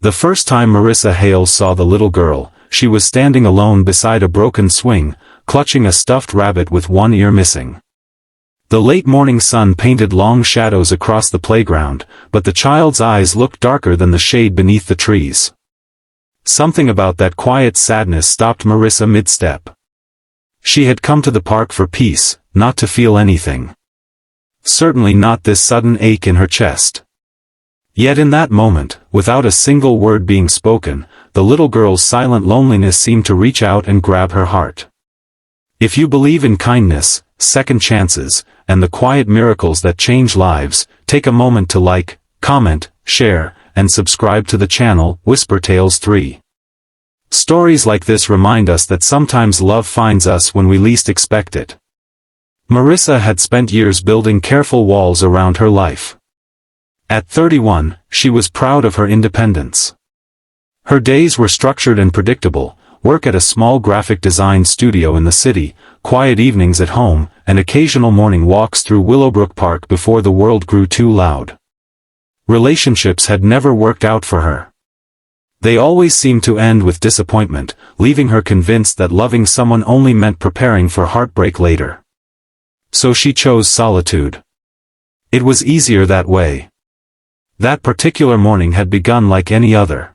The first time Marissa Hales saw the little girl, she was standing alone beside a broken swing, clutching a stuffed rabbit with one ear missing. The late morning sun painted long shadows across the playground, but the child's eyes looked darker than the shade beneath the trees. Something about that quiet sadness stopped Marissa mid-step. She had come to the park for peace, not to feel anything. Certainly not this sudden ache in her chest. Yet in that moment, without a single word being spoken, the little girl's silent loneliness seemed to reach out and grab her heart. If you believe in kindness, second chances, and the quiet miracles that change lives, take a moment to like, comment, share, and subscribe to the channel, Whisper Tales 3. Stories like this remind us that sometimes love finds us when we least expect it. Marissa had spent years building careful walls around her life. At 31, she was proud of her independence. Her days were structured and predictable: work at a small graphic design studio in the city, quiet evenings at home, and occasional morning walks through Willowbrook Park before the world grew too loud. Relationships had never worked out for her. They always seemed to end with disappointment, leaving her convinced that loving someone only meant preparing for heartbreak later. So she chose solitude. It was easier that way. That particular morning had begun like any other.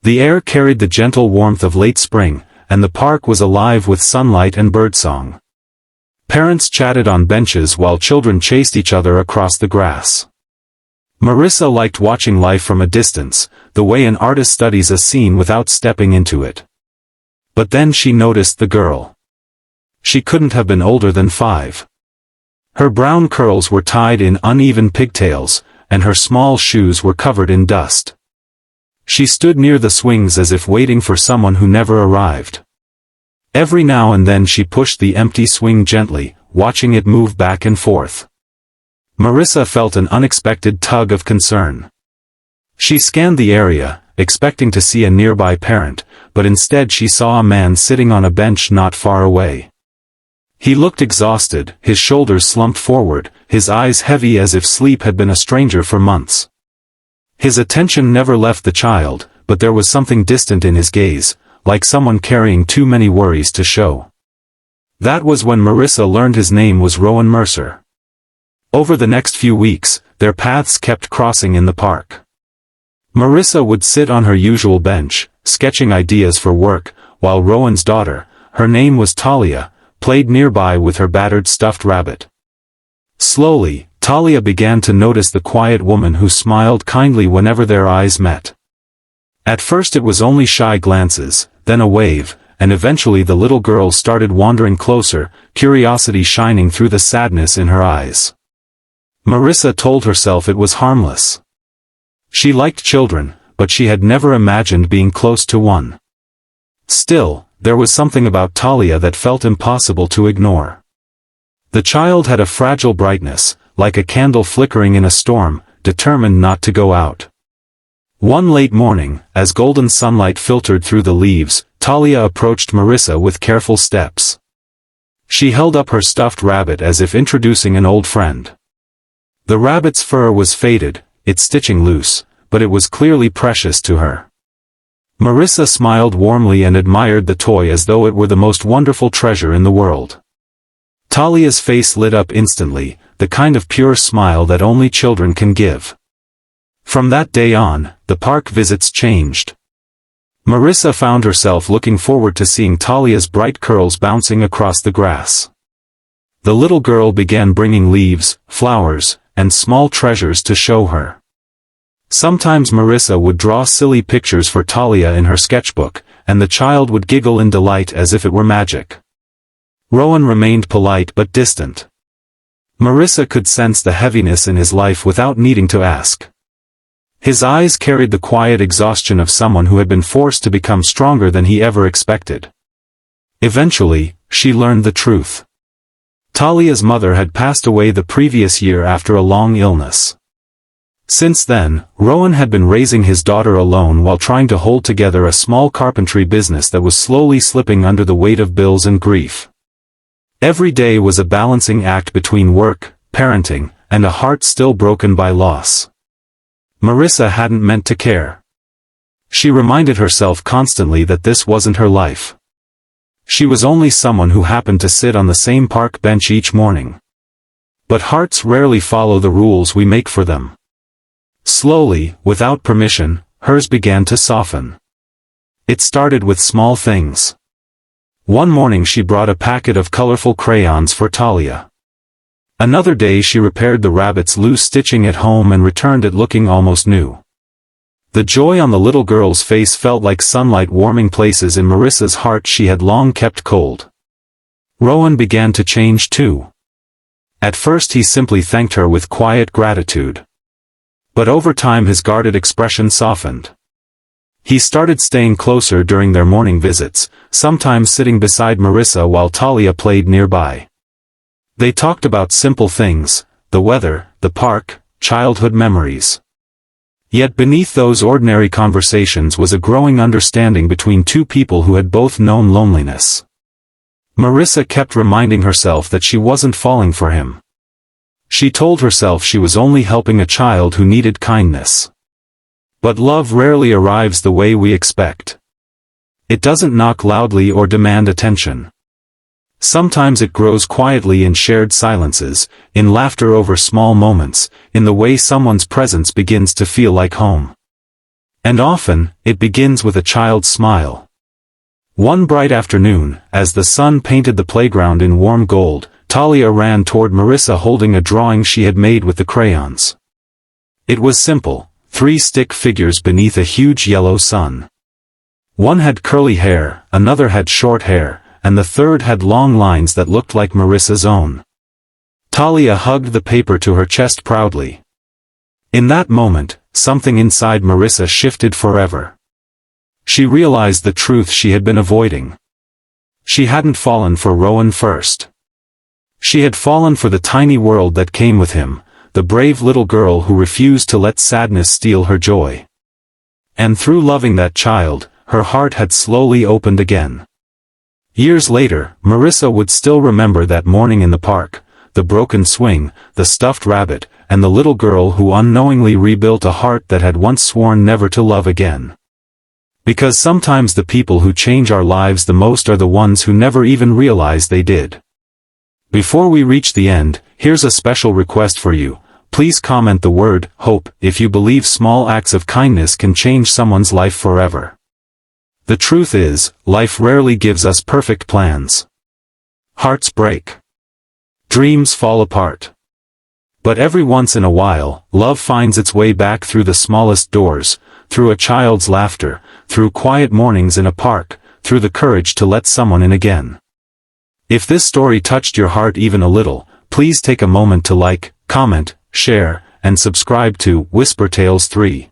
The air carried the gentle warmth of late spring, and the park was alive with sunlight and birdsong. Parents chatted on benches while children chased each other across the grass. Marissa liked watching life from a distance, the way an artist studies a scene without stepping into it. But then she noticed the girl. She couldn't have been older than 5. Her brown curls were tied in uneven pigtails, and her small shoes were covered in dust. She stood near the swings as if waiting for someone who never arrived. Every now and then she pushed the empty swing gently, watching it move back and forth. Marissa felt an unexpected tug of concern. She scanned the area, expecting to see a nearby parent, but instead she saw a man sitting on a bench not far away. He looked exhausted, his shoulders slumped forward, his eyes heavy as if sleep had been a stranger for months. His attention never left the child, but there was something distant in his gaze, like someone carrying too many worries to show. That was when Marissa learned his name was Rowan Mercer. Over the next few weeks, their paths kept crossing in the park. Marissa would sit on her usual bench, sketching ideas for work, while Rowan's daughter, her name was Talia, played nearby with her battered stuffed rabbit. Slowly, Talia began to notice the quiet woman who smiled kindly whenever their eyes met. At first it was only shy glances, then a wave, and eventually the little girl started wandering closer, curiosity shining through the sadness in her eyes. Marissa told herself it was harmless. She liked children, but she had never imagined being close to one. Still, there was something about Talia that felt impossible to ignore. The child had a fragile brightness, like a candle flickering in a storm, determined not to go out. One late morning, as golden sunlight filtered through the leaves, Talia approached Marissa with careful steps. She held up her stuffed rabbit as if introducing an old friend. The rabbit's fur was faded, its stitching loose, but it was clearly precious to her. Marissa smiled warmly and admired the toy as though it were the most wonderful treasure in the world. Talia's face lit up instantly, the kind of pure smile that only children can give. From that day on, the park visits changed. Marissa found herself looking forward to seeing Talia's bright curls bouncing across the grass. The little girl began bringing leaves, flowers, and small treasures to show her. Sometimes Marissa would draw silly pictures for Talia in her sketchbook, and the child would giggle in delight as if it were magic. Rowan remained polite but distant. Marissa could sense the heaviness in his life without needing to ask. His eyes carried the quiet exhaustion of someone who had been forced to become stronger than he ever expected. Eventually, she learned the truth. Talia's mother had passed away the previous year after a long illness. Since then, Rowan had been raising his daughter alone while trying to hold together a small carpentry business that was slowly slipping under the weight of bills and grief. Every day was a balancing act between work, parenting, and a heart still broken by loss. Marissa hadn't meant to care. She reminded herself constantly that this wasn't her life. She was only someone who happened to sit on the same park bench each morning. But hearts rarely follow the rules we make for them. Slowly, without permission, hers began to soften. It started with small things. One morning she brought a packet of colorful crayons for Talia. Another day she repaired the rabbit's loose stitching at home and returned it looking almost new. The joy on the little girl's face felt like sunlight warming places in Marissa's heart she had long kept cold. Rowan began to change too. At first he simply thanked her with quiet gratitude. But over time his guarded expression softened. He started staying closer during their morning visits, sometimes sitting beside Marissa while Talia played nearby. They talked about simple things, the weather, the park, childhood memories. Yet beneath those ordinary conversations was a growing understanding between two people who had both known loneliness. Marissa kept reminding herself that she wasn't falling for him. She told herself she was only helping a child who needed kindness. But love rarely arrives the way we expect. It doesn't knock loudly or demand attention. Sometimes it grows quietly in shared silences, in laughter over small moments, in the way someone's presence begins to feel like home. And often, it begins with a child's smile. One bright afternoon, as the sun painted the playground in warm gold, Talia ran toward Marissa holding a drawing she had made with the crayons. It was simple, 3 stick figures beneath a huge yellow sun. One had curly hair, another had short hair, and the third had long lines that looked like Marissa's own. Talia hugged the paper to her chest proudly. In that moment, something inside Marissa shifted forever. She realized the truth she had been avoiding. She hadn't fallen for Rowan first. She had fallen for the tiny world that came with him, the brave little girl who refused to let sadness steal her joy. And through loving that child, her heart had slowly opened again. Years later, Marissa would still remember that morning in the park, the broken swing, the stuffed rabbit, and the little girl who unknowingly rebuilt a heart that had once sworn never to love again. Because sometimes the people who change our lives the most are the ones who never even realize they did. Before we reach the end, here's a special request for you. Please comment the word hope if you believe small acts of kindness can change someone's life forever. The truth is, life rarely gives us perfect plans. Hearts break. Dreams fall apart. But every once in a while, love finds its way back through the smallest doors, through a child's laughter, through quiet mornings in a park, through the courage to let someone in again. If this story touched your heart even a little, please take a moment to like, comment, share, and subscribe to Whisper Tales 3.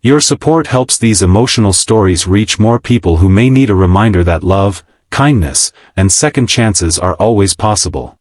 Your support helps these emotional stories reach more people who may need a reminder that love, kindness, and second chances are always possible.